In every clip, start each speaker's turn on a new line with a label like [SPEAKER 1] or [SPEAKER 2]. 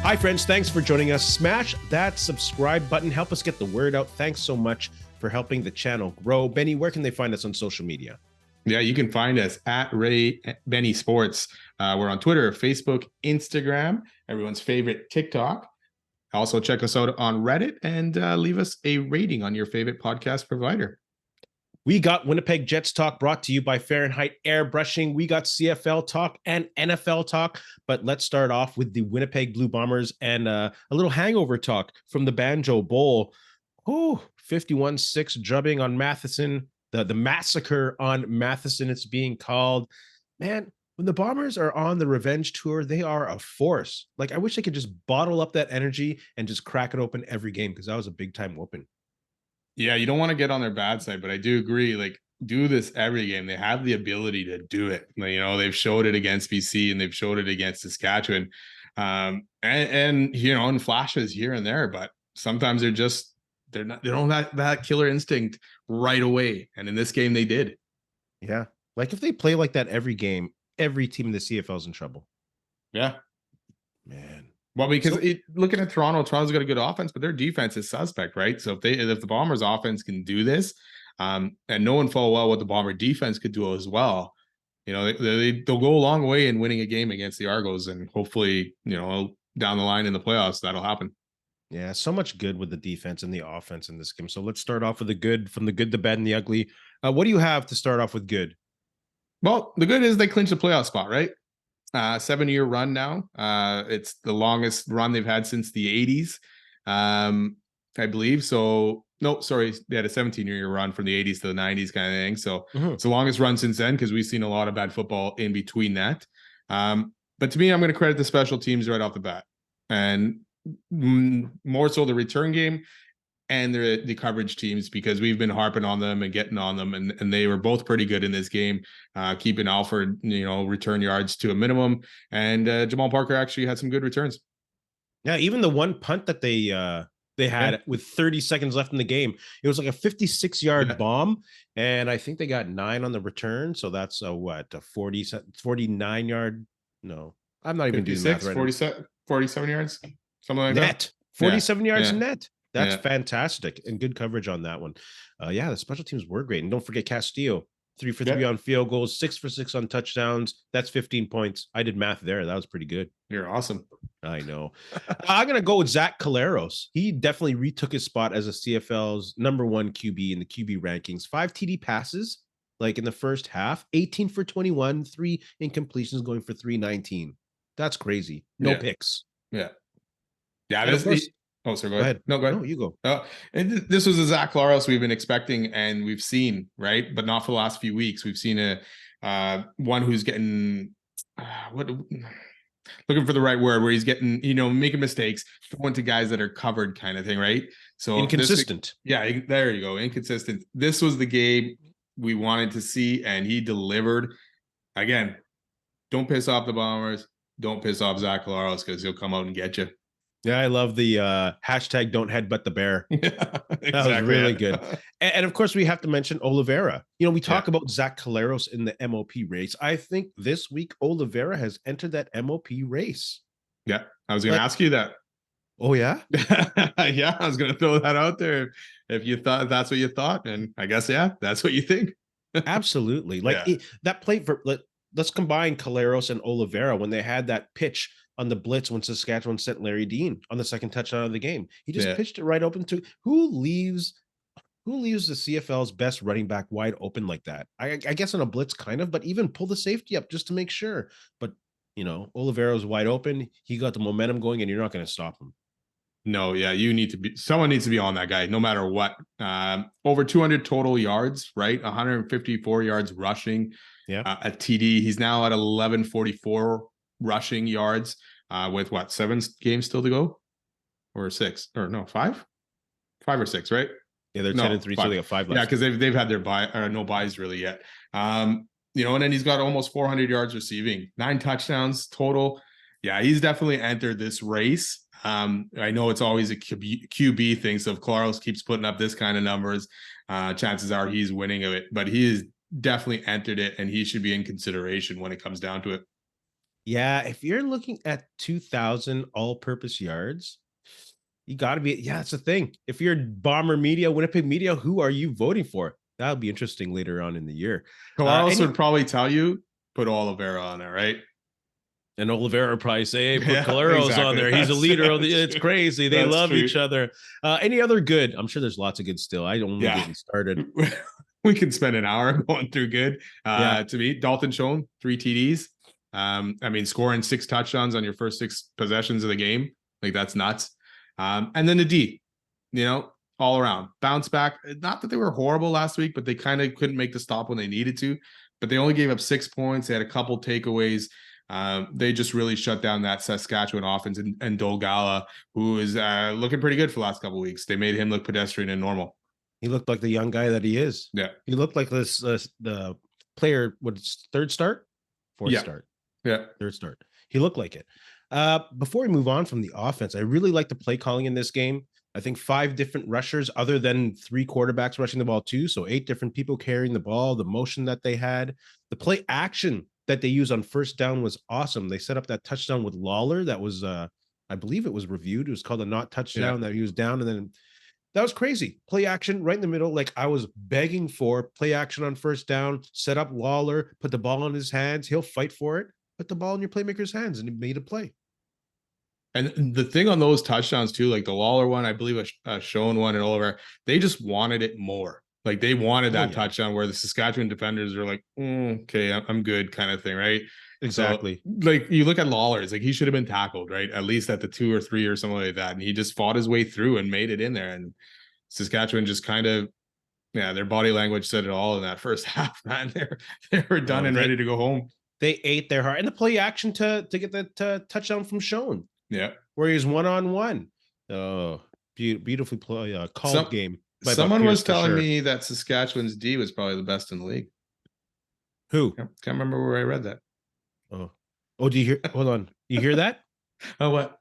[SPEAKER 1] Hi, friends. Thanks for joining us. Smash that subscribe button. Help us get the word out. Thanks so much for helping the channel grow. Benny, where can they find us on social media?
[SPEAKER 2] Yeah, you can find us at Ray Benny Sports. We're on Twitter, Facebook, Instagram, everyone's favorite TikTok. Also, check us out on Reddit and leave us a rating on your favorite podcast provider.
[SPEAKER 1] We got Winnipeg Jets talk brought to you by Fahrenheit Airbrushing. We got CFL talk and NFL talk, but let's start off with the Winnipeg Blue Bombers and a little hangover talk from the Banjo Bowl. 51-6 drubbing on Matheson. The massacre on Matheson, it's being called. Man, when the Bombers are on the revenge tour, they are a force. Like, I wish they could just bottle up that energy and just crack it open every game, because that was a big time open.
[SPEAKER 2] Yeah, you don't want to get on their bad side, but I do agree. Like, do this every game. They have the ability to do it. You know, they've showed it against BC and they've showed it against Saskatchewan, and you know, in flashes here and there. But sometimes they don't have that killer instinct right away. And in this game, they did.
[SPEAKER 1] Yeah, like if they play like that every game, every team in the CFL is in trouble.
[SPEAKER 2] Yeah,
[SPEAKER 1] man.
[SPEAKER 2] Well, because looking at Toronto's got a good offense, but their defense is suspect, right? So if the Bombers offense can do this, and knowing full well what the Bomber defense could do as well, you know, they'll go a long way in winning a game against the Argos, and hopefully, you know, down the line in the playoffs, that'll happen.
[SPEAKER 1] Yeah, so much good with the defense and the offense in this game. So let's start off with the good, from the good, the bad, and the ugly. What do you have to start off with good?
[SPEAKER 2] Well, the good is they clinched a playoff spot, right? 7-year run now. It's the longest run they've had since the 80s, I believe. So, no, sorry, they had a 17-year run from the 80s to the 90s kind of thing. So it's the longest run since then, because we've seen a lot of bad football in between that. But to me, I'm going to credit the special teams right off the bat, and more so the return game and the coverage teams, because we've been harping on them and getting on them, and they were both pretty good in this game, keeping Alford, you know, return yards to a minimum, and Jamal Parker actually had some good returns.
[SPEAKER 1] Yeah, even the one punt that they had with 30 seconds left in the game, it was like a 56-yard bomb, and I think they got 9 on the return, so that's a 49-yard. No, I'm not even doing math right
[SPEAKER 2] 47 yards, something like
[SPEAKER 1] net.
[SPEAKER 2] That.
[SPEAKER 1] 47 yards net. That's fantastic, and good coverage on that one. Yeah, the special teams were great. And don't forget Castillo, 3 for 3 on field goals, 6 for 6 on touchdowns. That's 15 points. I did math there. That was pretty good.
[SPEAKER 2] You're awesome.
[SPEAKER 1] I know. I'm going to go with Zach Collaros. He definitely retook his spot as a CFL's #1 QB in the QB rankings. 5 TD passes, like in the first half, 18 for 21, 3 incompletions, going for 319. That's crazy. No picks.
[SPEAKER 2] Yeah. Oh, sir, go ahead. No, go ahead.
[SPEAKER 1] No, you go.
[SPEAKER 2] And this was a Zach Collaros we've been expecting and we've seen, right? But not for the last few weeks. We've seen a one who's getting looking for the right word, where he's getting, you know, making mistakes, throwing to guys that are covered kind of thing, right? So
[SPEAKER 1] inconsistent.
[SPEAKER 2] There you go. Inconsistent. This was the game we wanted to see, and he delivered. Again, don't piss off the Bombers. Don't piss off Zach Collaros, because he'll come out and get you.
[SPEAKER 1] Yeah, I love the hashtag don't headbutt the bear. That was really good. And of course, we have to mention Oliveira. You know, we talk about Zach Collaros in the MOP race. I think this week Oliveira has entered that MOP race.
[SPEAKER 2] Yeah, I was going to ask you that.
[SPEAKER 1] Oh, yeah?
[SPEAKER 2] Yeah, I was going to throw that out there. If you thought that's what you thought, and I guess, that's what you think.
[SPEAKER 1] Absolutely. Like that play for, let's combine Collaros and Oliveira when they had that pitch on the blitz when Saskatchewan sent Larry Dean on the second touchdown of the game. He just pitched it right open to who leaves the CFL's best running back wide open like that? I guess on a blitz kind of, but even pull the safety up just to make sure. But, you know, Oliveira's wide open. He got the momentum going, and you're not going to stop him.
[SPEAKER 2] No, someone needs to be on that guy, no matter what. Over 200 total yards, right? 154 yards rushing.
[SPEAKER 1] Yeah.
[SPEAKER 2] A TD. He's now at 1144 rushing yards, with 7 games still to go, or 6, or no, 5 or 6, right?
[SPEAKER 1] Yeah, they're 10-3, so they got 5 left.
[SPEAKER 2] Yeah, because they've had their bye, or no buys really yet. You know, and then he's got almost 400 yards receiving, 9 touchdowns total. Yeah, he's definitely entered this race. I know it's always a QB thing, so if Collaros keeps putting up this kind of numbers, chances are he's winning of it. But he is definitely entered it, and he should be in consideration when it comes down to it.
[SPEAKER 1] Yeah, if you're looking at 2,000 all-purpose yards, you got to be. Yeah, that's the thing. If you're Bomber Media, Winnipeg Media, who are you voting for? That'll be interesting later on in the year.
[SPEAKER 2] Kalaros would probably tell you, put Oliveira on there, right?
[SPEAKER 1] And Oliveira would probably say, hey, put
[SPEAKER 2] Yeah,
[SPEAKER 1] Caleros on
[SPEAKER 2] exactly.
[SPEAKER 1] there. He's a leader of the. It's
[SPEAKER 2] True.
[SPEAKER 1] crazy. They
[SPEAKER 2] That's
[SPEAKER 1] love
[SPEAKER 2] true.
[SPEAKER 1] each other. Any other good? I'm sure there's lots of good still. I don't getting started.
[SPEAKER 2] We can spend an hour going through good.
[SPEAKER 1] Yeah.
[SPEAKER 2] To me, Dalton Schoen, 3 TDs. I mean, scoring 6 touchdowns on your first 6 possessions of the game, like that's nuts. And then the D, all around bounce back. Not that they were horrible last week, but they kind of couldn't make the stop when they needed to. But they only gave up 6 points. They had a couple takeaways. They just really shut down that Saskatchewan offense, and Dolgala, who is looking pretty good for the last couple of weeks. They made him look pedestrian and normal.
[SPEAKER 1] He looked like the young guy that he is.
[SPEAKER 2] Yeah.
[SPEAKER 1] He looked like this the player, what's third start? Fourth start.
[SPEAKER 2] Yeah.
[SPEAKER 1] Third start. He looked like it. Before we move on from the offense, I really like the play calling in this game. I think 5 different rushers other than 3 quarterbacks rushing the ball too. So 8 different people carrying the ball, the motion that they had, the play action that they used on first down was awesome. They set up that touchdown with Lawler. That was, I believe it was reviewed. It was called a not touchdown that he was down. And then that was crazy. Play action right in the middle. Like I was begging for play action on first down, set up Lawler, put the ball in his hands. He'll fight for it. Put the ball in your playmaker's hands, and he made a play.
[SPEAKER 2] And the thing on those touchdowns too, like the Lawler one, I believe a Schoen one and Oliver, they just wanted it more. Like they wanted that touchdown where the Saskatchewan defenders are like, okay, I'm good kind of thing, right?
[SPEAKER 1] Exactly.
[SPEAKER 2] So, like you look at Lawler, it's like he should have been tackled, right? At least at the 2 or 3 or something like that. And he just fought his way through and made it in there. And Saskatchewan just kind of, their body language said it all in that first half, man. They were done and ready to go home.
[SPEAKER 1] They ate their heart. And the play action to get that touchdown from Schoen.
[SPEAKER 2] Yeah.
[SPEAKER 1] Where he was 1-on-1. Oh, beautifully play, called game.
[SPEAKER 2] Someone was telling me that Saskatchewan's D was probably the best in the league.
[SPEAKER 1] Who?
[SPEAKER 2] Can't remember where I read that.
[SPEAKER 1] Oh, do you hear? Hold on. You hear that?
[SPEAKER 2] Oh, what?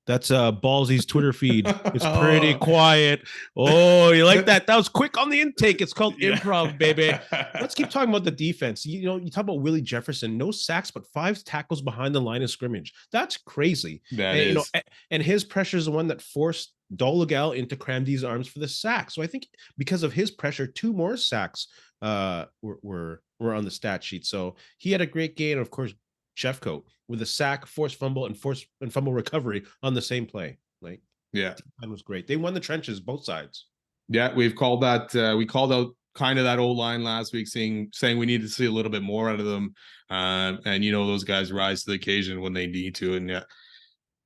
[SPEAKER 1] That's Ballsy's Twitter feed. It's pretty quiet. Oh, you like that? That was quick on the intake. It's called improv, baby. Let's keep talking about the defense. You talk about Willie Jefferson, no sacks, but 5 tackles behind the line of scrimmage. That's crazy.
[SPEAKER 2] That is.
[SPEAKER 1] And his pressure is the one that forced Dolagal into Cramdy's arms for the sack. So I think because of his pressure, 2 more sacks were on the stat sheet. So he had a great game. And of course, Jeffcoat with a sack, forced fumble, and fumble recovery on the same play. Like, that was great. They won the trenches, both sides.
[SPEAKER 2] Yeah, we've called that. We called out kind of that old line last week, saying we need to see a little bit more out of them. And those guys rise to the occasion when they need to. And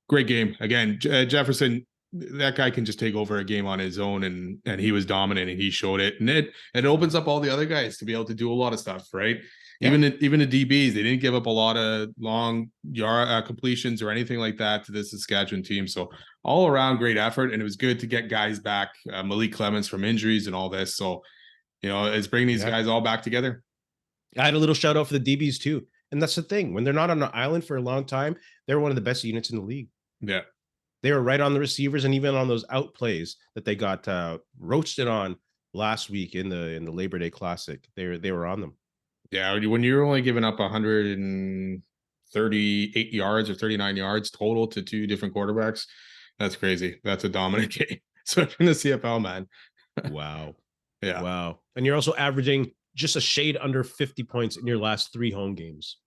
[SPEAKER 2] great game again. Jefferson, that guy can just take over a game on his own, and he was dominant, and he showed it. And it opens up all the other guys to be able to do a lot of stuff, right? Yeah. Even the DBs, they didn't give up a lot of long yard completions or anything like that to the Saskatchewan team. So all around great effort, and it was good to get guys back, Malik Clements from injuries and all this. So it's bringing these guys all back together.
[SPEAKER 1] I had a little shout out for the DBs too, and that's the thing. When they're not on an island for a long time, they're one of the best units in the league.
[SPEAKER 2] Yeah,
[SPEAKER 1] they were right on the receivers, and even on those out plays that they got roasted on last week in the Labor Day Classic, they were on them.
[SPEAKER 2] Yeah, when you're only giving up 138 yards or 39 yards total to 2 different quarterbacks, that's crazy. That's a dominant game, especially in the CFL, man.
[SPEAKER 1] Wow.
[SPEAKER 2] Yeah.
[SPEAKER 1] Wow. And you're also averaging just a shade under 50 points in your last 3 home games.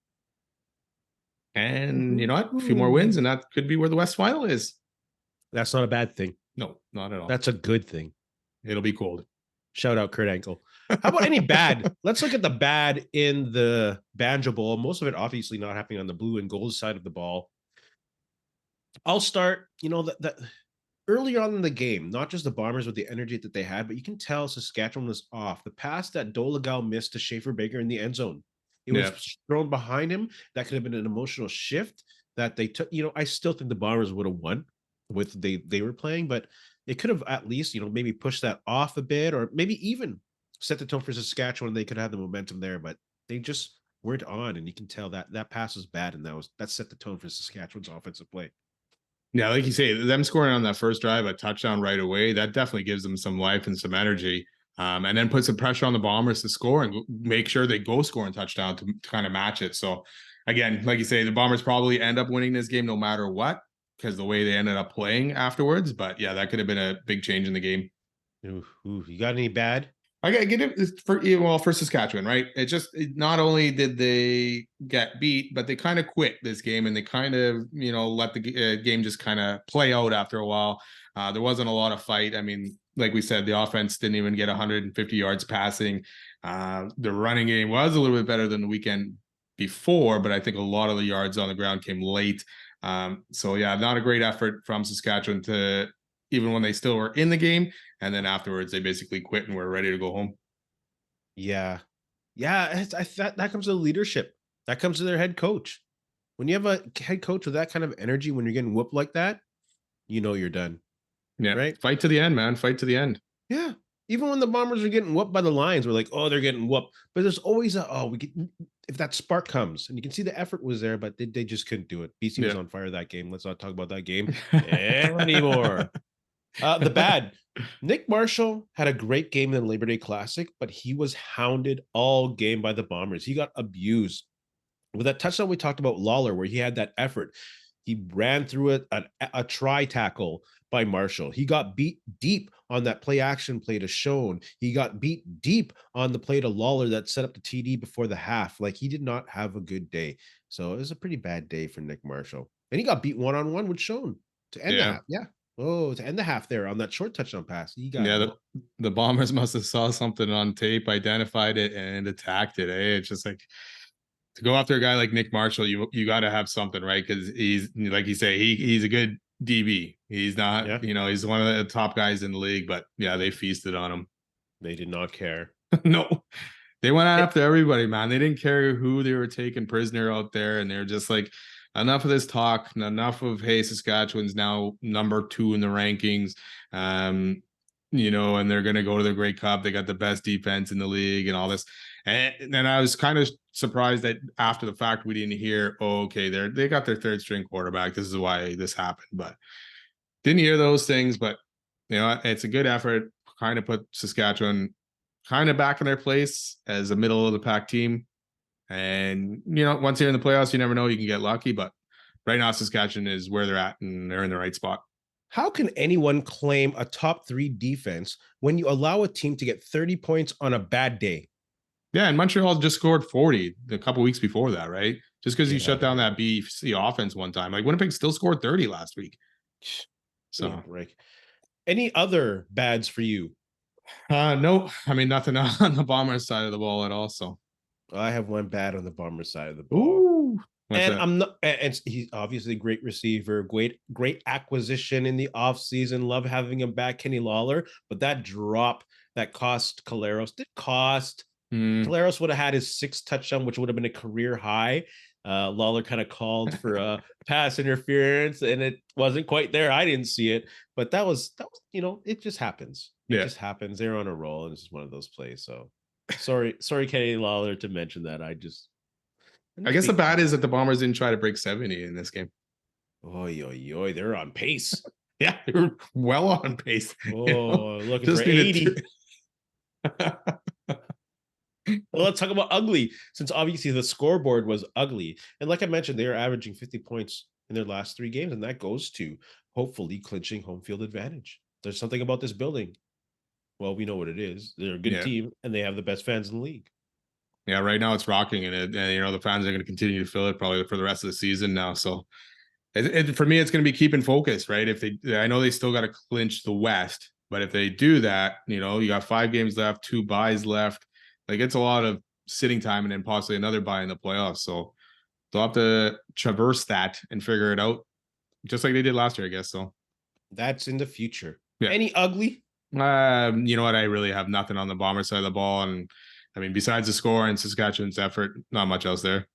[SPEAKER 2] And you know what? A few more wins, and that could be where the West Final is.
[SPEAKER 1] That's not a bad thing.
[SPEAKER 2] No, not at all.
[SPEAKER 1] That's a good thing.
[SPEAKER 2] It'll be cold.
[SPEAKER 1] Shout out Kurt Angle. How about any bad? Let's look at the bad in the Banjo Bowl. Most of it obviously not happening on the blue and gold side of the ball. I'll start, that earlier on in the game, not just the Bombers with the energy that they had, but you can tell Saskatchewan was off. The pass that Dolagal missed to Schaefer Baker in the end zone, it was thrown behind him. That could have been an emotional shift that they took. I still think the Bombers would have won with they were playing, but it could have at least, maybe pushed that off a bit, or maybe even set the tone for Saskatchewan. They could have the momentum there, but they just weren't on, and you can tell that pass was bad, and that set the tone for Saskatchewan's offensive play.
[SPEAKER 2] Yeah, like you say, them scoring on that first drive, a touchdown right away, that definitely gives them some life and some energy, and then put some pressure on the Bombers to score and make sure they go score and touchdown to kind of match it. So again, like you say, the Bombers probably end up winning this game no matter what, because the way they ended up playing afterwards. But yeah, that could have been a big change in the game.
[SPEAKER 1] Ooh, you got any bad?
[SPEAKER 2] I gotta get it for Saskatchewan, right? Not only did they get beat, but they kind of quit this game and they kind of let the game just kind of play out after a while. There wasn't a lot of fight. I mean, like we said, the offense didn't even get 150 yards passing. The running game was a little bit better than the weekend before, but I think a lot of the yards on the ground came late. So yeah, not a great effort from Saskatchewan to even when they still were in the game. And then afterwards, they basically quit and were ready to go home.
[SPEAKER 1] Yeah. Yeah. That comes to leadership. That comes to their head coach. When you have a head coach with that kind of energy, when you're getting whooped like that, you're done.
[SPEAKER 2] Yeah.
[SPEAKER 1] Right.
[SPEAKER 2] Fight to the end, man. Fight to the end.
[SPEAKER 1] Yeah. Even when the Bombers are getting whooped by the Lions, we're like, oh, they're getting whooped. But there's always if that spark comes, and you can see the effort was there, but they just couldn't do it. BC was on fire that game. Let's not talk about that game anymore. The bad. Nick Marshall had a great game in the Labor Day Classic, but he was hounded all game by the Bombers. He got abused. With that touchdown we talked about Lawler, where he had that effort, he ran through it, a try tackle by Marshall. He got beat deep on that play action play to Schoen. He got beat deep on the play to Lawler that set up the TD before the half. Like, he did not have a good day. So it was a pretty bad day for Nick Marshall. And he got beat one-on-one with Schoen to end the half. Yeah. Oh, to end the half there on that short touchdown pass.
[SPEAKER 2] The Bombers must have saw something on tape, identified it, and attacked it. It's just like, to go after a guy like Nick Marshall, you got to have something, right? Because he's, like you say, he's a good DB. He's not, he's one of the top guys in the league. But yeah, they feasted on him.
[SPEAKER 1] They did not care.
[SPEAKER 2] No, they went after everybody, man. They didn't care who they were taking prisoner out there, and they're just like, enough of this talk, enough of, hey, Saskatchewan's now number 2 in the rankings, and they're going to go to the Grey Cup. They got the best defense in the league and all this. And I was kind of surprised that after the fact, we didn't hear, okay, they got their 3rd string quarterback. This is why this happened. But didn't hear those things. But, it's a good effort. Kind of put Saskatchewan kind of back in their place as a middle of the pack team. And, once you're in the playoffs, you never know, you can get lucky. But right now, Saskatchewan is where they're at, and they're in the right spot.
[SPEAKER 1] How can anyone claim a top 3 defense when you allow a team to get 30 points on a bad day?
[SPEAKER 2] Yeah, and Montreal just scored 40 a couple weeks before that, right? Just because you shut down that BC offense one time. Like, Winnipeg still scored 30 last week. So,
[SPEAKER 1] any other bads for you?
[SPEAKER 2] No, I mean, nothing on the Bombers side of the ball at all. So
[SPEAKER 1] I have one bad on the Bombers side of the ball.
[SPEAKER 2] Ooh,
[SPEAKER 1] and I'm not, and he's obviously a great receiver, great acquisition in the offseason. Love having him back, Kenny Lawler. But that drop that cost Collaros did cost. Collaros would have had his 6th touchdown, which would have been a career high. Lawler kind of called for a pass interference, and it wasn't quite there. I didn't see it, but that was it just happens. It just happens. They're on a roll, and it's just one of those plays. So sorry, Kenny Lawler, to mention that. I
[SPEAKER 2] guess the bad is that the Bombers didn't try to break 70 in this game.
[SPEAKER 1] Oy, they're on pace.
[SPEAKER 2] Yeah, they're well on pace.
[SPEAKER 1] Looking for 80. Well, let's talk about ugly, since obviously the scoreboard was ugly. And like I mentioned, they are averaging 50 points in their last 3 games, and that goes to hopefully clinching home field advantage. There's something about this building. Well, we know what it is. They're a good team, and they have the best fans in the league.
[SPEAKER 2] Yeah, right now it's rocking, and the fans are going to continue to fill it probably for the rest of the season now. So for me, it's going to be keeping focus, right? I know they still got to clinch the West, but if they do that, you got 5 games left, 2 buys left. Like, it's a lot of sitting time and then possibly another bye in the playoffs. So they'll have to traverse that and figure it out, just like they did last year, I guess. So
[SPEAKER 1] that's in the future.
[SPEAKER 2] Yeah.
[SPEAKER 1] Any ugly?
[SPEAKER 2] You know what? I really have nothing on the Bomber side of the ball. And I mean, besides the score and Saskatchewan's effort, not much else there.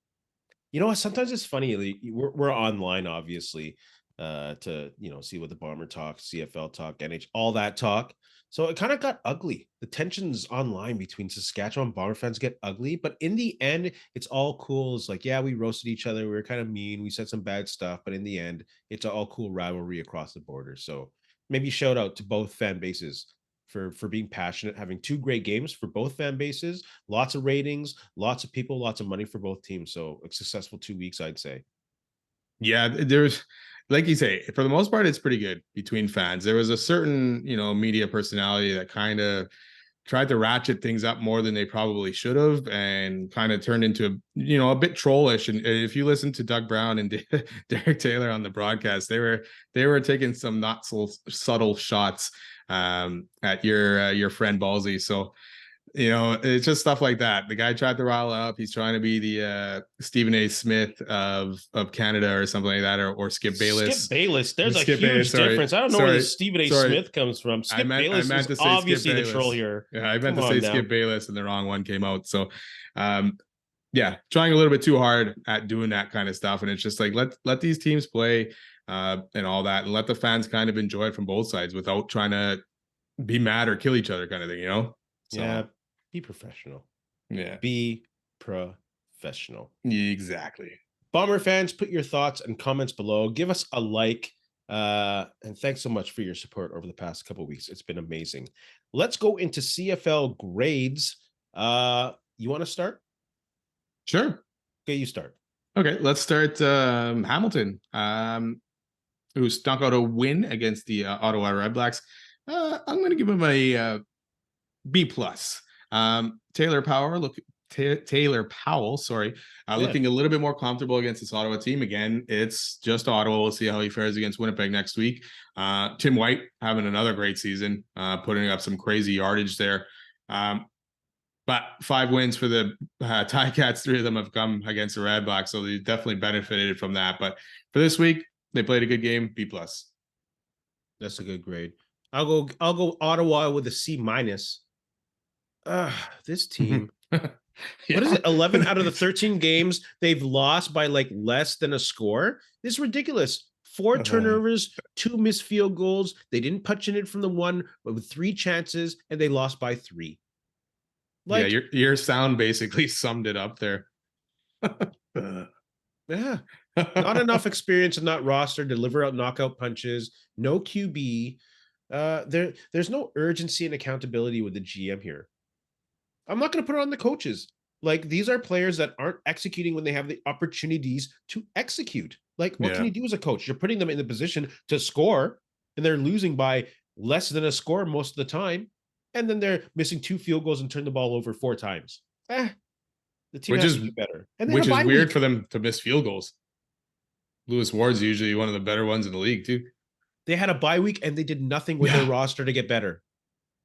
[SPEAKER 1] You know what? Sometimes it's funny. Like, we're online, obviously, to see what the Bomber talk, CFL talk, NHL, all that talk. So it kind of got ugly. The tensions online between Saskatchewan Bomber fans get ugly, but in the end, it's all cool. It's like, yeah, we roasted each other. We were kind of mean. We said some bad stuff, but in the end, it's all cool rivalry across the border. So maybe shout out to both fan bases. for being passionate, having two great games for both fan bases, lots of ratings, lots of people, lots of money for both teams. So a successful 2 weeks, I'd say.
[SPEAKER 2] Yeah, there's, like you say, for the most part, it's pretty good between fans. There was a certain, media personality that kind of tried to ratchet things up more than they probably should have, and kind of turned into, a bit trollish. And if you listen to Doug Brown and Derek Taylor on the broadcast, they were taking some not so subtle shots at your friend Ballsy. So, it's just stuff like that. The guy tried to rile up. He's trying to be the Stephen A. Smith of Canada or something like that, or Skip Bayless.
[SPEAKER 1] Skip Bayless. There's a huge difference. I don't know where the Stephen A. Smith comes from. Skip Bayless is obviously the troll here.
[SPEAKER 2] Yeah, I meant to say Skip Bayless, and the wrong one came out. So, yeah, trying a little bit too hard at doing that kind of stuff. And it's just like, let these teams play and all that, and let the fans kind of enjoy it from both sides without trying to be mad or kill each other kind of thing, So,
[SPEAKER 1] yeah. Be professional.
[SPEAKER 2] Yeah.
[SPEAKER 1] Be professional.
[SPEAKER 2] Exactly.
[SPEAKER 1] Bomber fans, put your thoughts and comments below. Give us a like. And thanks so much for your support over the past couple of weeks. It's been amazing. Let's go into CFL grades. You want to start?
[SPEAKER 2] Sure.
[SPEAKER 1] Okay, you start.
[SPEAKER 2] Okay, let's start Hamilton, who stunk out a win against the Ottawa Redblacks. I'm going to give him a B plus. Taylor Powell, looking a little bit more comfortable against this Ottawa team. Again, it's just Ottawa. We'll see how he fares against Winnipeg next week. Tim White having another great season, putting up some crazy yardage there. But 5 wins for the Ticats. 3 of them have come against the Redblacks, so they definitely benefited from that. But for this week, they played a good game. B plus.
[SPEAKER 1] That's a good grade. I'll go Ottawa with a C minus. This team. Yeah. What is it? 11 out of the 13 games they've lost by like less than a score. This is ridiculous. 4 turnovers, 2 missed field goals. They didn't punch in it from the one, but with 3 chances, and they lost by 3.
[SPEAKER 2] Like, yeah, your sound basically summed it up there.
[SPEAKER 1] Yeah. Not enough experience in that roster, deliver out knockout punches, no QB. There's no urgency and accountability with the GM here. I'm not going to put it on the coaches. Like, these are players that aren't executing when they have the opportunities to execute. Like, what can you do as a coach? You're putting them in the position to score, and they're losing by less than a score most of the time. And then they're missing 2 field goals and turn the ball over 4 times. The team has to be better. And
[SPEAKER 2] which is weird for them to miss field goals. Lewis Ward's usually one of the better ones in the league, too.
[SPEAKER 1] They had a bye week, and they did nothing with their roster to get better.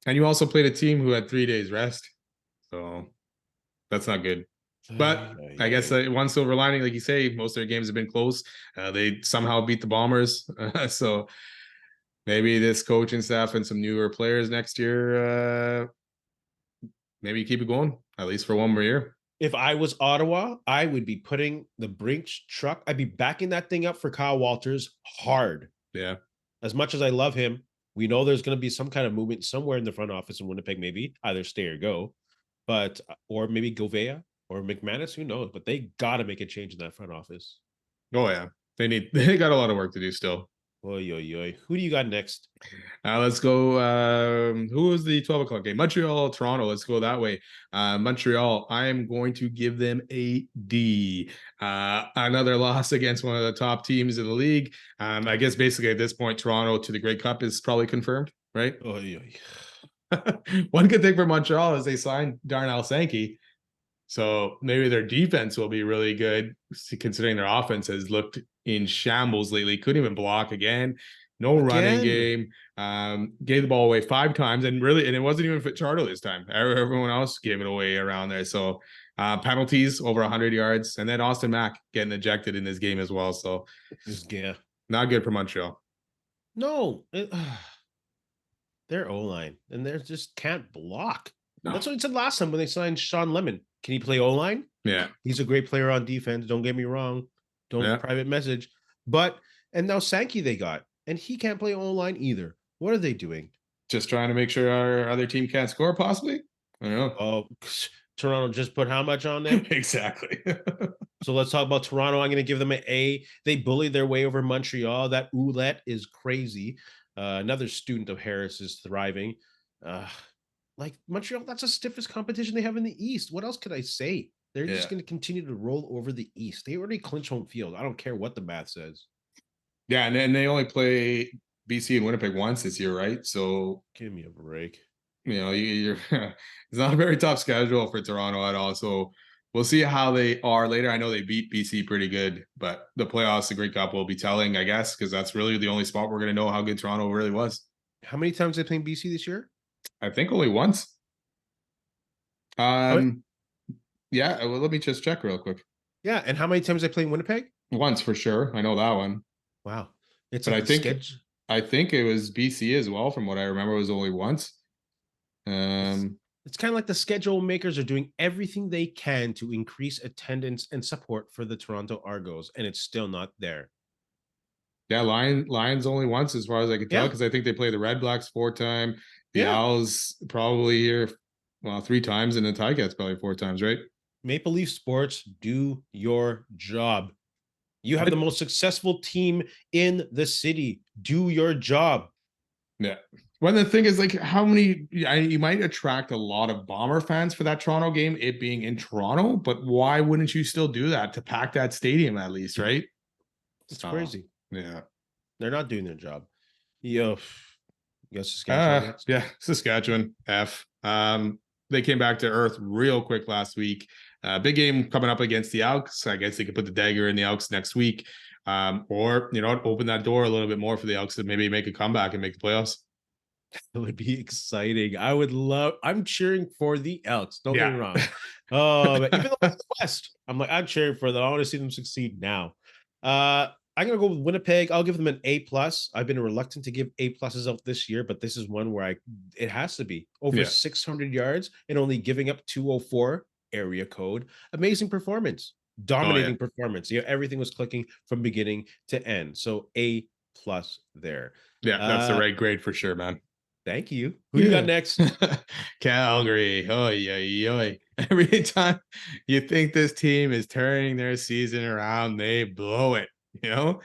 [SPEAKER 2] And you also played a team who had 3 days rest. So that's not good. But I guess one silver lining, like you say, most of their games have been close. They somehow beat the Bombers. So maybe this coaching staff and some newer players next year, maybe keep it going, at least for one more year.
[SPEAKER 1] If I was Ottawa, I would be putting the Brinks truck. I'd be backing that thing up for Kyle Walters hard.
[SPEAKER 2] Yeah.
[SPEAKER 1] As much as I love him, we know there's going to be some kind of movement somewhere in the front office in Winnipeg, maybe either stay or go. But, or maybe Govea or McManus, who knows? But they got to make a change in that front office.
[SPEAKER 2] Oh, yeah. They got a lot of work to do still.
[SPEAKER 1] Oy. Who do you got next?
[SPEAKER 2] Let's go. Who was the 12 o'clock game? Montreal, Toronto. Let's go that way. Montreal, I am going to give them a D. Another loss against one of the top teams in the league. I guess basically at this point, Toronto to the Grey Cup is probably confirmed, right?
[SPEAKER 1] Oy.
[SPEAKER 2] One good thing for Montreal is they signed Darnell Sankey. So maybe their defense will be really good, considering their offense has looked in shambles lately. Couldn't even block again. No running game. Gave the ball away 5 times, and it wasn't even Fajardo this time. Everyone else gave it away around there. So penalties over 100 yards, and then Austin Mack getting ejected in this game as well. So not good for Montreal.
[SPEAKER 1] No, their O-line, and they just can't block. No. That's what I said last time when they signed Sean Lemon. Can he play O-line?
[SPEAKER 2] Yeah.
[SPEAKER 1] He's a great player on defense. Don't get me wrong. Private message. And now Sankey they got, and he can't play O-line either. What are they doing?
[SPEAKER 2] Just trying to make sure our other team can't score, possibly? I don't know.
[SPEAKER 1] Oh, Toronto just put how much on them?
[SPEAKER 2] Exactly.
[SPEAKER 1] So let's talk about Toronto. I'm going to give them an A. They bullied their way over Montreal. That Ouellette is crazy. Another student of Harris is thriving. Uh, like Montreal, that's the stiffest competition they have in the East. What else could I say? They're just going to continue to roll over the East. They already clinch home field. I don't care what the math says.
[SPEAKER 2] Yeah, and then they only play BC and Winnipeg once this year, right? So
[SPEAKER 1] give me a break.
[SPEAKER 2] You're it's not a very tough schedule for Toronto at all. So we'll see how they are later. I know they beat BC pretty good, but the playoffs, the Grey Cup will be telling, I guess, because that's really the only spot we're going to know how good Toronto really was.
[SPEAKER 1] How many times they played BC this year?
[SPEAKER 2] I think only once. Yeah, well, let me just check real quick.
[SPEAKER 1] Yeah, and how many times they played Winnipeg?
[SPEAKER 2] Once for sure. I know that one.
[SPEAKER 1] Wow.
[SPEAKER 2] But like I think it was BC as well, from what I remember, it was only once.
[SPEAKER 1] It's kind of like the schedule makers are doing everything they can to increase attendance and support for the Toronto Argos, and it's still not there.
[SPEAKER 2] Yeah, Lions only once, as far as I can tell, because I think they play the Red Blacks 4 times. The Owls probably here, 3 times, and the Ticats probably 4 times, right?
[SPEAKER 1] Maple Leaf Sports, do your job. You have the most successful team in the city. Do your job.
[SPEAKER 2] Yeah. Well, the thing is, like, how many you might attract a lot of Bomber fans for that Toronto game, it being in Toronto, but why wouldn't you still do that to pack that stadium at least, right?
[SPEAKER 1] It's crazy.
[SPEAKER 2] Yeah.
[SPEAKER 1] They're not doing their job. Yo, guess Saskatchewan.
[SPEAKER 2] Yeah, Saskatchewan F. They came back to earth real quick last week. Big game coming up against the Elks. I guess they could put the dagger in the Elks next week. Or, open that door a little bit more for the Elks to maybe make a comeback and make the playoffs.
[SPEAKER 1] It would be exciting. I'm cheering for the Elks. Don't get me wrong. But even though it's the West, I'm cheering for them. I want to see them succeed now. I'm gonna go with Winnipeg. I'll give them an A+. I've been reluctant to give A+ out this year, but this is one where it has to be over 600 yards and only giving up 204 area code. Amazing performance, dominating performance. Everything was clicking from beginning to end. So A+ there.
[SPEAKER 2] Yeah, that's the right grade for sure, man.
[SPEAKER 1] Thank you. Who you got next?
[SPEAKER 2] Calgary. Every time you think this team is turning their season around, they blow it. You're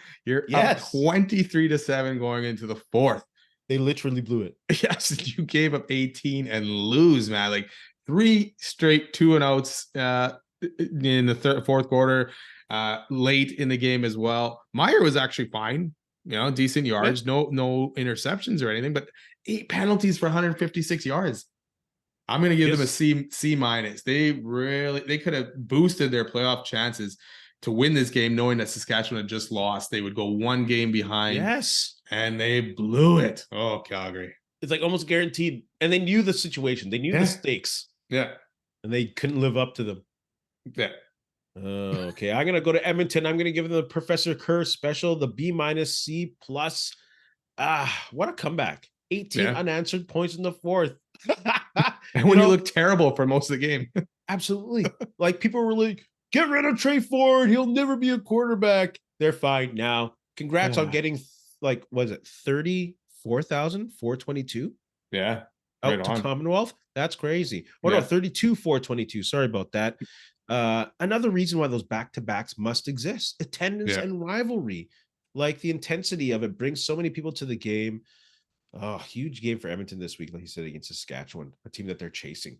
[SPEAKER 2] up 23-7 going into the 4th.
[SPEAKER 1] They literally blew it.
[SPEAKER 2] Yes, you gave up 18 and lose, man. Like 3 straight 2-and-outs in the 4th quarter, late in the game as well. Meyer was actually fine. Decent yards, no interceptions or anything, but 8 penalties for 156 yards. I'm going to give them a C-. They could have boosted their playoff chances to win this game, knowing that Saskatchewan had just lost. They would go 1 game behind.
[SPEAKER 1] Yes.
[SPEAKER 2] And they blew it. Oh, Calgary.
[SPEAKER 1] It's like almost guaranteed. And they knew the situation. They knew the stakes.
[SPEAKER 2] Yeah.
[SPEAKER 1] And they couldn't live up to them.
[SPEAKER 2] Yeah.
[SPEAKER 1] Okay, I'm gonna go to Edmonton. I'm gonna give them the Professor Kerr special, the B-, C+. What a comeback! 18 unanswered points in the 4th.
[SPEAKER 2] And when you look terrible for most of the game.
[SPEAKER 1] Absolutely. Like, people were like, get rid of Trey Ford. He'll never be a quarterback. They're fine now. Congrats on getting, was it 34,422?
[SPEAKER 2] Yeah.
[SPEAKER 1] Out to Commonwealth. That's crazy. No, 32,422. Sorry about that. Another reason why those back-to-backs must exist: attendance and rivalry. Like, the intensity of it brings so many people to the game. Huge game for Edmonton this week, like you said, against Saskatchewan, a team that they're chasing.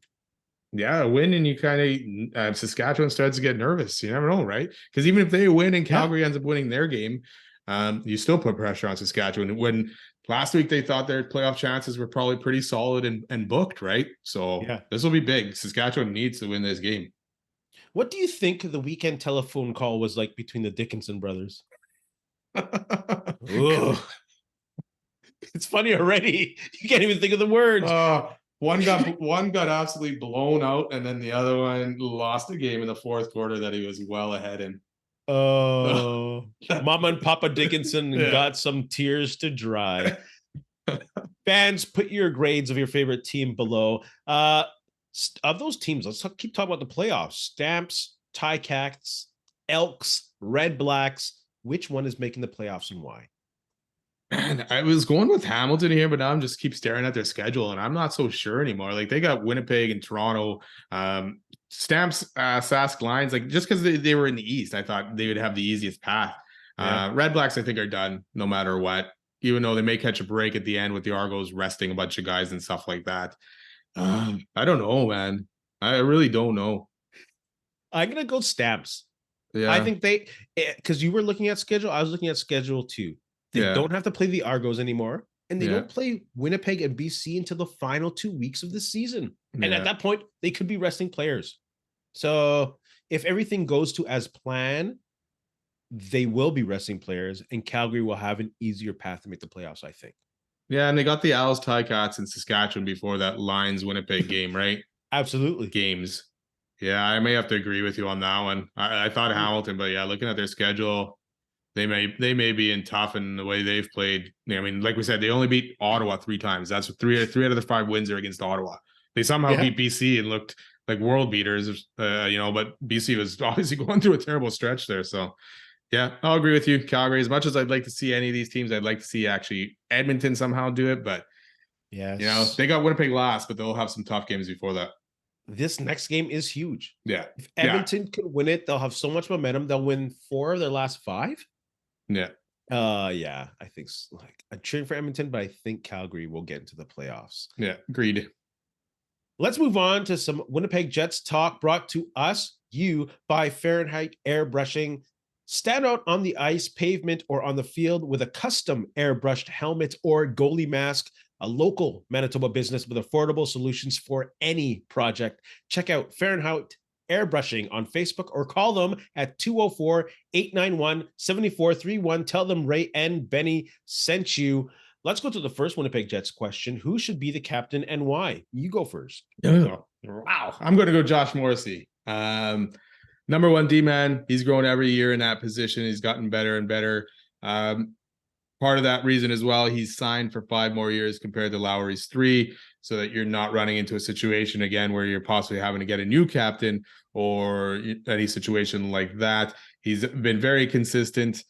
[SPEAKER 2] Yeah, a win and you kind of Saskatchewan starts to get nervous. You never know, right? Because even if they win and Calgary ends up winning their game, you still put pressure on Saskatchewan. When last week they thought their playoff chances were probably pretty solid and booked, right? So this will be big. Saskatchewan needs to win this game.
[SPEAKER 1] What do you think the weekend telephone call was like between the Dickinson brothers? It's funny already. You can't even think of the words.
[SPEAKER 2] One got absolutely blown out, and then the other one lost a game in the 4th quarter that he was well ahead in.
[SPEAKER 1] Mama and Papa Dickinson got some tears to dry. Fans, put your grades of your favorite team below. Of those teams, let's keep talking about the playoffs. Stamps, Ticats, Elks, Red Blacks. Which one is making the playoffs and why?
[SPEAKER 2] Man, I was going with Hamilton here, but now I'm just keep staring at their schedule, and I'm not so sure anymore. Like, they got Winnipeg and Toronto, Stamps, Sask Lions. Like, just because they were in the East, I thought they would have the easiest path. Red Blacks, I think, are done no matter what. even though they may catch a break at the end with the Argos resting a bunch of guys and stuff like that. I don't know, man. I really don't know.
[SPEAKER 1] I'm gonna go Stamps.
[SPEAKER 2] Yeah,
[SPEAKER 1] I think because you were looking at schedule, I was looking at schedule too. They don't have to play the Argos anymore, and they don't play Winnipeg and BC until the final 2 weeks of the season. And at that point, they could be resting players. So if everything goes to as planned, they will be resting players, and Calgary will have an easier path to make the playoffs, I think.
[SPEAKER 2] Yeah, and they got the Owls, Ticats, in Saskatchewan before that Lions Winnipeg game, right?
[SPEAKER 1] Absolutely.
[SPEAKER 2] Games. Yeah, I may have to agree with you on that one. I thought Hamilton, but yeah, looking at their schedule, they may be in tough in the way they've played. I mean, like we said, they only beat Ottawa 3 times. That's three out of the 5 wins are against Ottawa. They somehow beat BC and looked like world beaters, but BC was obviously going through a terrible stretch there. So yeah, I'll agree with you. Calgary, as much as I'd like to see any of these teams, I'd like to see actually Edmonton somehow do it. But they got Winnipeg last, but they'll have some tough games before that.
[SPEAKER 1] This next game is huge.
[SPEAKER 2] Yeah.
[SPEAKER 1] If Edmonton could win it, they'll have so much momentum. They'll win 4 of their last 5.
[SPEAKER 2] Yeah.
[SPEAKER 1] I think I'm cheering for Edmonton, but I think Calgary will get into the playoffs.
[SPEAKER 2] Yeah, agreed.
[SPEAKER 1] Let's move on to some Winnipeg Jets talk brought to you by Fahrenheit Airbrushing. Stand out on the ice, pavement, or on the field with a custom airbrushed helmet or goalie mask. A local Manitoba business with affordable solutions for any project. Check out Fahrenheit Airbrushing on Facebook or call them at 204-891-7431. Tell them Ray and Benny sent you. Let's go to the first Winnipeg Jets question. Who should be the captain and why? You go first.
[SPEAKER 2] Wow. I'm going to go Josh Morrissey. Number 1 D-man. He's grown every year in that position. He's gotten better and better. Part of that reason as well, he's signed for 5 more years compared to Lowry's 3, so that you're not running into a situation again where you're possibly having to get a new captain or any situation like that. He's been very consistent.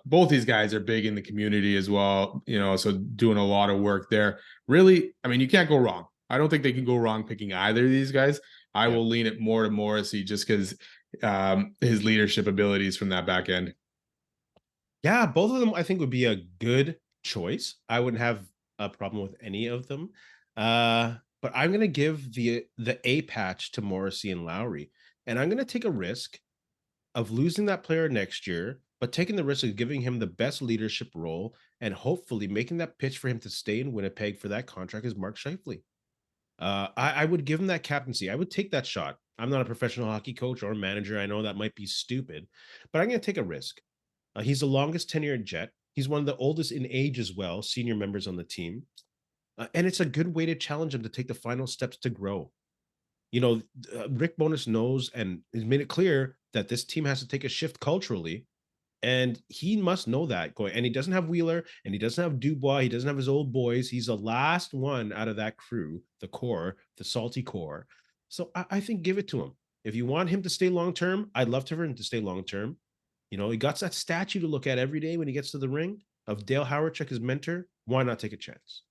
[SPEAKER 2] Both these guys are big in the community as well, so doing a lot of work there. Really, I mean, you can't go wrong. I don't think they can go wrong picking either of these guys. I will lean it more to Morrissey just because his leadership abilities from that back end.
[SPEAKER 1] Yeah, both of them I think would be a good choice. I wouldn't have a problem with any of them. But I'm going to give the A patch to Morrissey and Lowry. And I'm going to take a risk of losing that player next year, but taking the risk of giving him the best leadership role and hopefully making that pitch for him to stay in Winnipeg for that contract is Mark Scheifele. I would give him that captaincy. I would take that shot. I'm not a professional hockey coach or manager. I know that might be stupid, but I'm going to take a risk. He's the longest tenured Jet. He's one of the oldest in age as well, senior members on the team. And it's a good way to challenge him to take the final steps to grow. Rick Bowness knows and has made it clear that this team has to take a shift culturally. And he must know that going. And he doesn't have Wheeler and he doesn't have Dubois. He doesn't have his old boys. He's the last one out of that crew, the core, the salty core. So I think give it to him. If you want him to stay long-term, I'd love for him to stay long-term. He got that statue to look at every day when he gets to the ring of Dale Howardchuk, his mentor. Why not take a chance?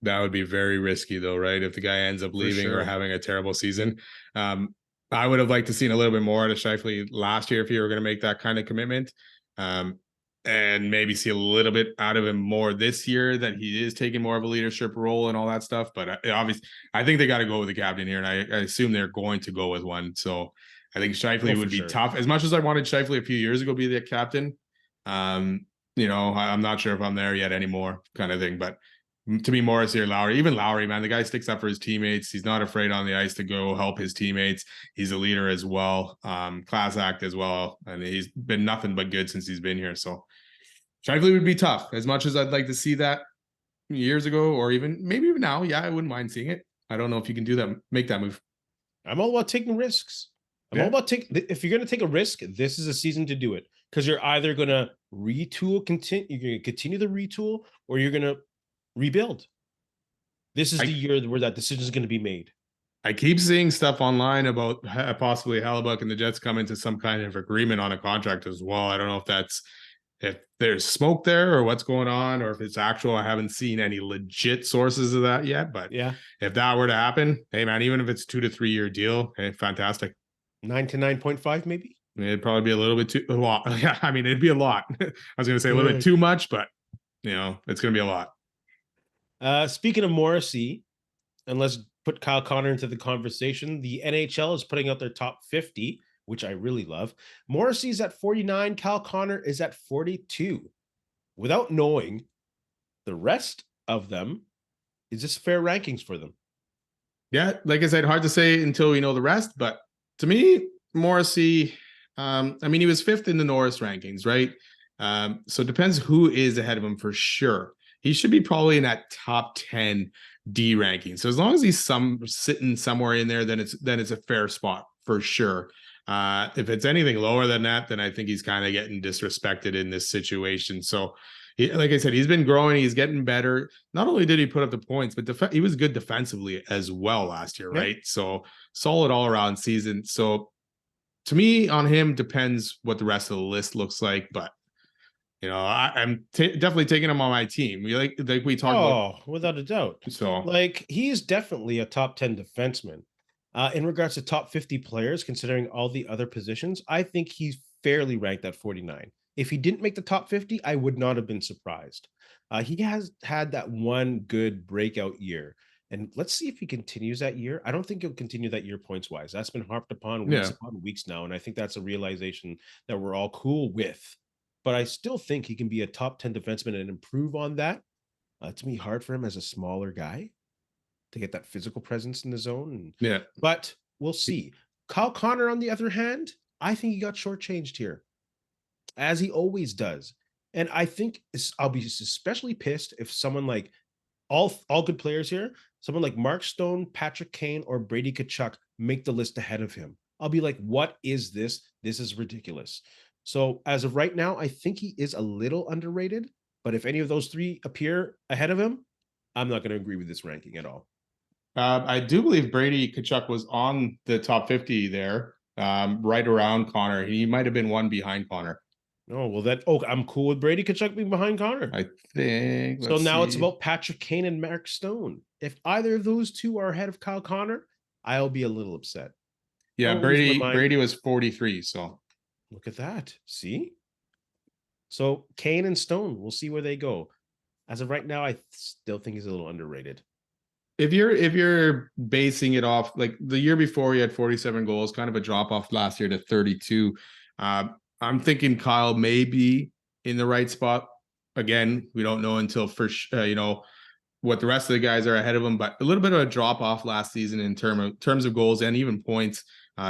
[SPEAKER 2] That would be very risky, though, right? If the guy ends up leaving or having a terrible season. I would have liked to seen a little bit more out of Scheifele last year if you were going to make that kind of commitment. And maybe see a little bit out of him more this year, that he is taking more of a leadership role and all that stuff. But obviously, I think they got to go with the captain here, and I assume they're going to go with one. So I think Scheifele would be tough. As much as I wanted Scheifele a few years ago to be the captain, I'm not sure if I'm there yet anymore, kind of thing. But to me, Morrissey or Lowry, even Lowry, man, the guy sticks up for his teammates. He's not afraid on the ice to go help his teammates. He's a leader as well, class act as well, and he's been nothing but good since he's been here. So Scheifele would be tough. As much as I'd like to see that years ago, or maybe even now, I wouldn't mind seeing it. I don't know if you can do that, make that move.
[SPEAKER 1] I'm all about taking risks. All about if you're going to take a risk, this is a season to do it, because you're either going to you're going to continue the retool, or you're going to rebuild. This is the year where that decision is going to be made.
[SPEAKER 2] I keep seeing stuff online about possibly Hellebuyck and the Jets coming to some kind of agreement on a contract as well. I don't know if there's smoke there or what's going on, or if it's actual. I haven't seen any legit sources of that yet, but if that were to happen, hey man, even if it's 2 to 3 year deal, hey, fantastic.
[SPEAKER 1] 9 to 9.5 maybe.
[SPEAKER 2] It'd probably be a little bit a lot. Yeah, I mean, it'd be a lot. I was going to say a little bit too much, but It's going to be a lot.
[SPEAKER 1] Speaking of Morrissey, and let's put Kyle Connor into the conversation. The NHL is putting out their top 50, which I really love. Morrissey's at 49. Kyle Connor is at 42. Without knowing the rest of them, is this fair rankings for them?
[SPEAKER 2] Yeah, like I said, hard to say until we know the rest. But to me, Morrissey, he was 5th in the Norris rankings, right? So it depends who is ahead of him for sure. He should be probably in that top 10 D ranking. So as long as he's sitting somewhere in there, then it's a fair spot for sure. If it's anything lower than that, then I think he's kind of getting disrespected in this situation. So like I said, he's been growing. He's getting better. Not only did he put up the points, but he was good defensively as well last year, right? Yeah. So solid all around season. So to me, on him depends what the rest of the list looks like. But I'm definitely taking him on my team. We like we talked about,
[SPEAKER 1] without a doubt.
[SPEAKER 2] So
[SPEAKER 1] he's definitely a top 10 defenseman. In regards to top 50 players, considering all the other positions, I think he's fairly ranked at 49. If he didn't make the top 50, I would not have been surprised. He has had that one good breakout year. And let's see if he continues that year. I don't think he'll continue that year points-wise. That's been harped upon upon weeks now. And I think that's a realization that we're all cool with. But I still think he can be a top 10 defenseman and improve on that. It's going to be hard for him as a smaller guy to get that physical presence in the zone. But we'll see. Kyle Connor, on the other hand, I think he got shortchanged here, as he always does. And I think I'll be especially pissed if someone like all good players here, someone like Mark Stone, Patrick Kane, or Brady Tkachuk make the list ahead of him. I'll be like, what is this? This is ridiculous. So as of right now, I think he is a little underrated. But if any of those three appear ahead of him, I'm not going to agree with this ranking at all.
[SPEAKER 2] I do believe Brady Tkachuk was on the top 50 there, right around Connor. He might have been one behind Connor.
[SPEAKER 1] Oh, well, I'm cool with Brady Tkachuk being behind Connor.
[SPEAKER 2] I think.
[SPEAKER 1] So now it's about Patrick Kane and Mark Stone. If either of those two are ahead of Kyle Connor, I'll be a little upset.
[SPEAKER 2] Yeah, Brady was 43, so.
[SPEAKER 1] Look at that. See? So Kane and Stone, we'll see where they go. As of right now, I still think he's a little underrated.
[SPEAKER 2] If you're basing it off, like the year before, he had 47 goals, kind of a drop off last year to 32. I'm thinking Kyle may be in the right spot. Again, we don't know until what the rest of the guys are ahead of him, but a little bit of a drop off last season in terms of goals and even points.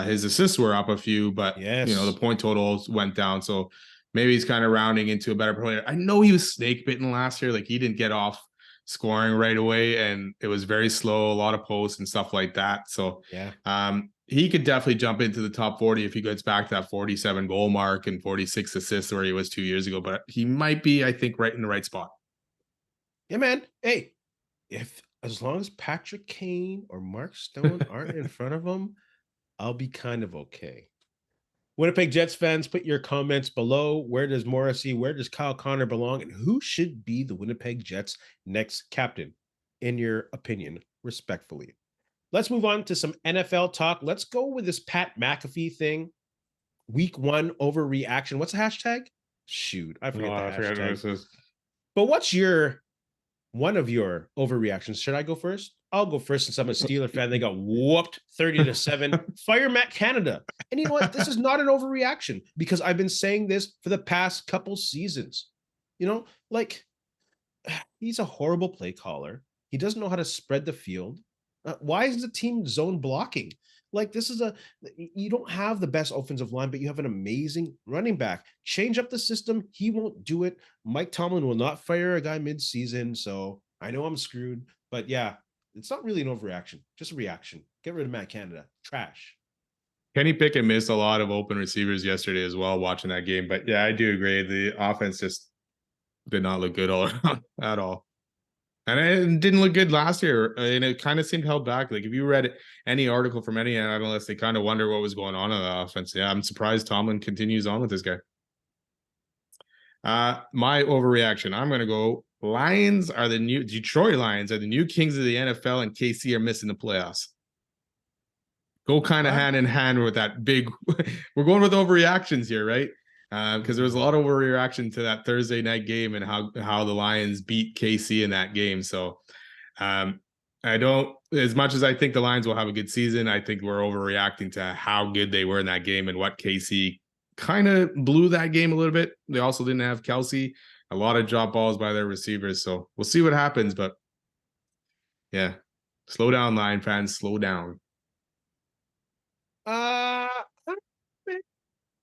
[SPEAKER 2] His assists were up a few, but the point totals went down. So maybe he's kind of rounding into a better player. I know he was snake bitten last year. Like, he didn't get off scoring right away, and it was very slow, a lot of posts and stuff like that. So he could definitely jump into the top 40 if he gets back to that 47 goal mark and 46 assists where he was 2 years ago. But he might be, I think, right in the right spot.
[SPEAKER 1] Yeah, man. Hey, as long as Patrick Kane or Mark Stone aren't in front of him, I'll be kind of okay. Winnipeg Jets fans, put your comments below. Where does Morrissey, where does Kyle Connor belong, and who should be the Winnipeg Jets' next captain, in your opinion, respectfully? Let's move on to some NFL talk. Let's go with this Pat McAfee thing. Week 1 overreaction. What's the hashtag? Shoot, I forget the hashtag. What this is. But what's one of your overreactions? Should I go first? I'll go first since I'm a Steeler fan. They got whooped 30-7. Fire Matt Canada. And you know what? This is not an overreaction, because I've been saying this for the past couple seasons. He's a horrible play caller. He doesn't know how to spread the field. Why is the team zone blocking? You don't have the best offensive line, but you have an amazing running back. Change up the system. He won't do it. Mike Tomlin will not fire a guy mid-season. So I know I'm screwed, but yeah, it's not really an overreaction, just a reaction. Get rid of Matt Canada. Trash.
[SPEAKER 2] Kenny Pickett missed a lot of open receivers yesterday as well, watching that game. But yeah, I do agree. The offense just did not look good all around at all. And it didn't look good last year, and it kind of seemed held back. Like, if you read any article from any analyst, they kind of wonder what was going on in the offense. Yeah, I'm surprised Tomlin continues on with this guy. My overreaction, I'm going to go Detroit Lions are the new kings of the NFL, and KC are missing the playoffs. Go kind of hand in hand with that big, we're going with overreactions here, right? because there was a lot of overreaction to that Thursday night game and how the Lions beat KC in that game. So I don't, as much as I think the Lions will have a good season, I think we're overreacting to how good they were in that game and what KC kind of blew that game a little bit. They also didn't have Kelsey, a lot of drop balls by their receivers. So we'll see what happens, but yeah, slow down, Lion fans, slow down.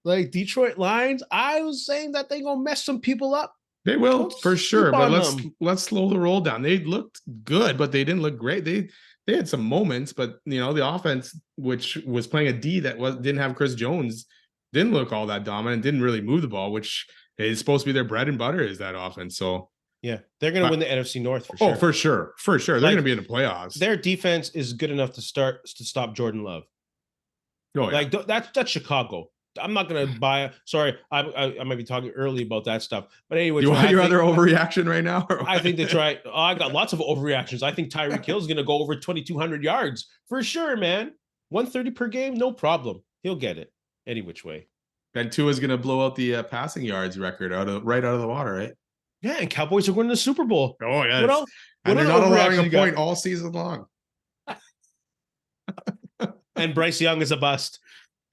[SPEAKER 1] Like Detroit Lions, I was saying that they gonna mess some people up.
[SPEAKER 2] They will
[SPEAKER 1] Don't
[SPEAKER 2] for sure,
[SPEAKER 1] sleep
[SPEAKER 2] but
[SPEAKER 1] on
[SPEAKER 2] let's slow the roll down. They looked good, but they didn't look great. They had some moments, but you know, the offense, which was playing a D that didn't have Chris Jones, didn't look all that dominant, didn't really move the ball, which is supposed to be their bread and butter, is that offense. So
[SPEAKER 1] yeah, they're gonna win the NFC North for sure.
[SPEAKER 2] Oh, for sure. For sure. They're gonna be in the playoffs.
[SPEAKER 1] Their defense is good enough to stop Jordan Love.
[SPEAKER 2] Oh, yeah.
[SPEAKER 1] Like that's Chicago. I'm not gonna buy. Sorry, I might be talking early about that stuff. But anyway,
[SPEAKER 2] you want your other overreaction right now?
[SPEAKER 1] I think they try. Oh, I got lots of overreactions. I think Tyreek Hill is gonna go over 2,200 yards for sure, man. 130 per game, no problem. He'll get it any which way.
[SPEAKER 2] And Tua's gonna blow out the passing yards record right out of the water, right?
[SPEAKER 1] Yeah, and Cowboys are winning the Super Bowl.
[SPEAKER 2] Oh yeah,
[SPEAKER 1] what else?
[SPEAKER 2] And they're not allowing a point all season long.
[SPEAKER 1] And Bryce Young is a bust.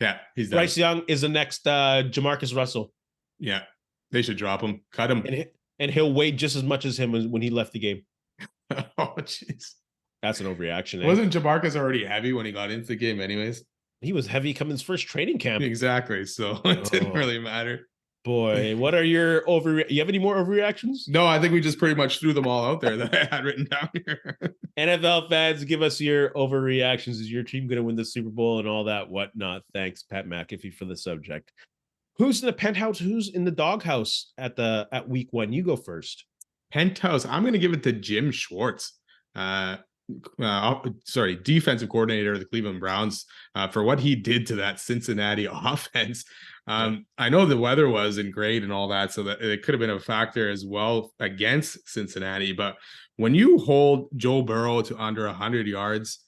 [SPEAKER 2] Yeah, he's done.
[SPEAKER 1] Bryce Young is the next Jamarcus Russell.
[SPEAKER 2] Yeah, they should drop him, cut him,
[SPEAKER 1] and he'll weigh just as much as him when he left the game.
[SPEAKER 2] Oh jeez,
[SPEAKER 1] that's an overreaction.
[SPEAKER 2] Wasn't Jamarcus already heavy when he got into the game, anyways?
[SPEAKER 1] He was heavy coming his first training camp.
[SPEAKER 2] Exactly, so it didn't really matter.
[SPEAKER 1] Boy, what are your you have any more overreactions?
[SPEAKER 2] No, I think we just pretty much threw them all out there that I had written down here.
[SPEAKER 1] NFL fans, give us your overreactions. Is your team going to win the Super Bowl and all that whatnot? Thanks, Pat McAfee, for the subject. Who's in the penthouse? Who's in the doghouse at week 1? You go first.
[SPEAKER 2] Penthouse. I'm going to give it to Jim Schwartz. Defensive coordinator of the Cleveland Browns, for what he did to that Cincinnati offense. I know the weather wasn't great and all that, so that it could have been a factor as well against Cincinnati. But when you hold Joe Burrow to under 100 yards,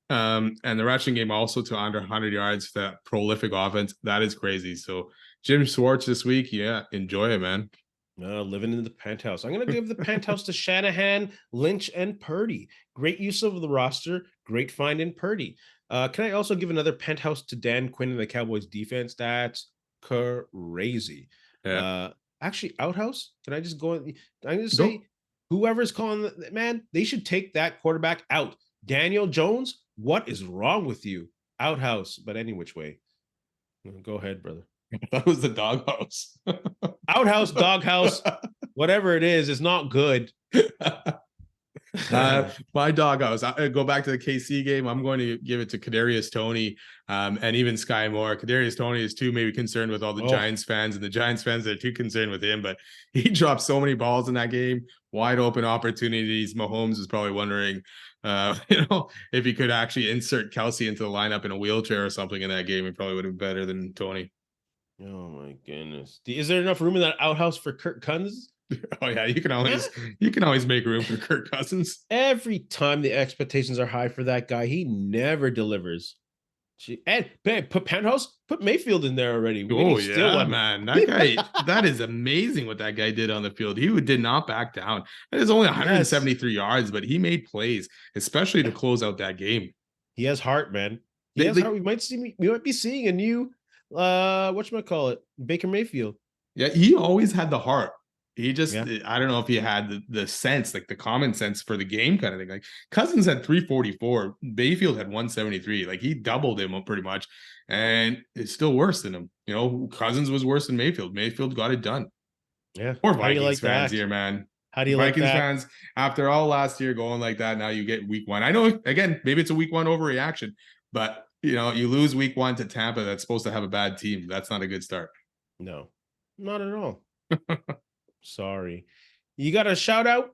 [SPEAKER 2] and the rushing game also to under 100 yards for that prolific offense, that is crazy. So Jim Schwartz this week, yeah, enjoy it, man.
[SPEAKER 1] Living in the penthouse. I'm going to give the penthouse to Shanahan, Lynch, and Purdy. Great use of the roster. Great find in Purdy. Can I also give another penthouse to Dan Quinn and the Cowboys defense? That's crazy.
[SPEAKER 2] Yeah.
[SPEAKER 1] Actually, Outhouse, can I just go? I'm going to say whoever's calling, man, they should take that quarterback out. Daniel Jones, what is wrong with you? Outhouse, but any which way. Go ahead, brother.
[SPEAKER 2] That was the doghouse.
[SPEAKER 1] Outhouse, doghouse, whatever it is not good.
[SPEAKER 2] My doghouse. I go back to the KC game. I'm going to give it to Kadarius Toney, and even Sky Moore. Kadarius Toney is too maybe concerned with all the Giants fans, and the Giants fans are too concerned with him. But he dropped so many balls in that game, wide open opportunities. Mahomes was probably wondering, if he could actually insert Kelsey into the lineup in a wheelchair or something in that game. He probably would have been better than Toney.
[SPEAKER 1] Oh my goodness! Is there enough room in that outhouse for Kirk Cousins?
[SPEAKER 2] Oh yeah, you can always make room for Kirk Cousins.
[SPEAKER 1] Every time the expectations are high for that guy, he never delivers. And put Penthouse, put Mayfield in there already.
[SPEAKER 2] Man, that guy, that is amazing what that guy did on the field. He did not back down. It is only 173 yards, but he made plays, especially to close out that game.
[SPEAKER 1] He has heart, man. We might be seeing a new whatchamacallit, Baker Mayfield.
[SPEAKER 2] Yeah, he always had the heart. He just, I don't know if he had the sense, like the common sense for the game kind of thing. Like Cousins had 344, Mayfield had 173. Like he doubled him pretty much, and it's still worse than him. Cousins was worse than Mayfield. Mayfield got it done.
[SPEAKER 1] Yeah.
[SPEAKER 2] Poor Vikings fans here, man.
[SPEAKER 1] How do you
[SPEAKER 2] Vikings
[SPEAKER 1] like that?
[SPEAKER 2] fans, after all last year going like that, now you get week 1. I know, again, maybe it's a week 1 overreaction, but you lose week 1 to Tampa that's supposed to have a bad team. That's not a good start.
[SPEAKER 1] No, not at all. Sorry. You got a shout out?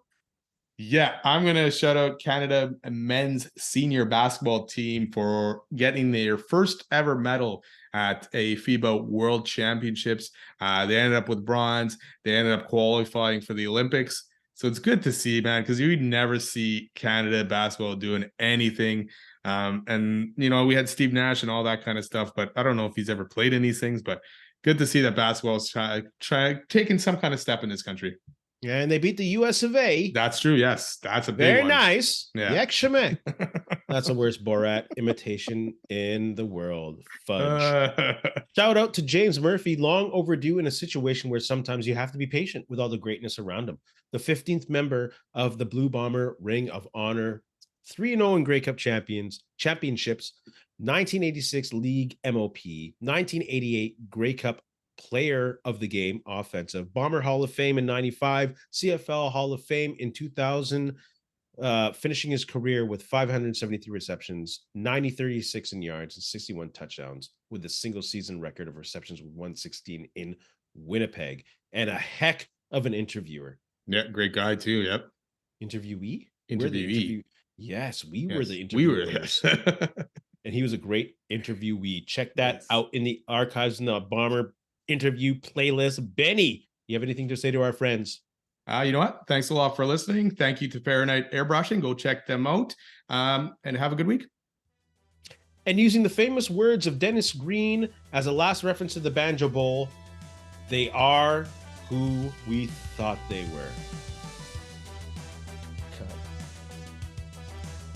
[SPEAKER 2] Yeah, I'm going to shout out Canada men's senior basketball team for getting their first ever medal at a FIBA World Championships. They ended up with bronze. They ended up qualifying for the Olympics. So it's good to see, man, because you would never see Canada basketball doing anything. And we had Steve Nash and all that kind of stuff, but I don't know if he's ever played in these things, but good to see that basketball's try taking some kind of step in this country.
[SPEAKER 1] Yeah, and they beat the US of A.
[SPEAKER 2] That's true. Yes, that's a big
[SPEAKER 1] Very
[SPEAKER 2] one.
[SPEAKER 1] nice.
[SPEAKER 2] Yeah.
[SPEAKER 1] Yak Shemek. That's the worst Borat imitation in the world. Fudge. Shout out to James Murphy. Long overdue in a situation where sometimes you have to be patient with all the greatness around him. The 15th member of the Blue Bomber Ring of Honor, 3-0 in Grey Cup championships, 1986 League MOP, 1988 Grey Cup Player of the Game offensive, Bomber Hall of Fame in 95, CFL Hall of Fame in 2000, finishing his career with 573 receptions, 36 in yards, and 61 touchdowns, with a single season record of receptions with 116 in Winnipeg, and a heck of an interviewer.
[SPEAKER 2] Yeah, great guy too. Yep.
[SPEAKER 1] Interviewee? Yes, we were the interviewers.
[SPEAKER 2] We were.
[SPEAKER 1] And he was a great interviewee. Check that out in the archives in the Bomber interview playlist. Benny, you have anything to say to our friends?
[SPEAKER 2] You know what? Thanks a lot for listening. Thank you to Fahrenheit Airbrushing. Go check them out. And have a good week.
[SPEAKER 1] And using the famous words of Dennis Green as a last reference to the Banjo Bowl, they are who we thought they were.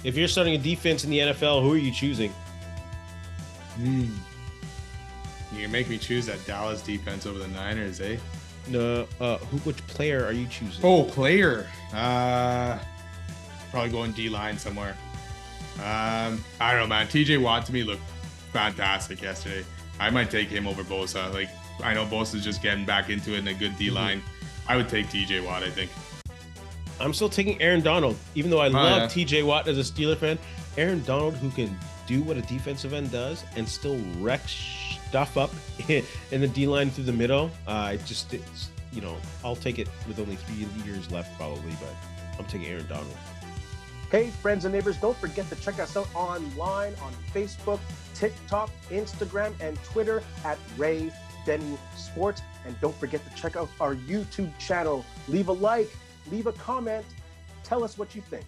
[SPEAKER 1] If you're starting a defense in the NFL, who are you choosing?
[SPEAKER 2] You can make me choose that Dallas defense over the Niners, eh?
[SPEAKER 1] No, which player are you choosing?
[SPEAKER 2] Oh, player. Probably going D-line somewhere. I don't know, man. TJ Watt to me looked fantastic yesterday. I might take him over Bosa. Like, I know Bosa's just getting back into it in a good D-line. I would take TJ Watt, I think.
[SPEAKER 1] I'm still taking Aaron Donald, even though I love TJ Watt as a Steeler fan. Aaron Donald, who can do what a defensive end does and still wreck stuff up in the D-line through the middle. I'll take it with only 3 years left probably, but I'm taking Aaron Donald.
[SPEAKER 3] Hey, friends and neighbors, don't forget to check us out online on Facebook, TikTok, Instagram, and Twitter at Ray Denny Sports. And don't forget to check out our YouTube channel. Leave a like, leave a comment, tell us what you think.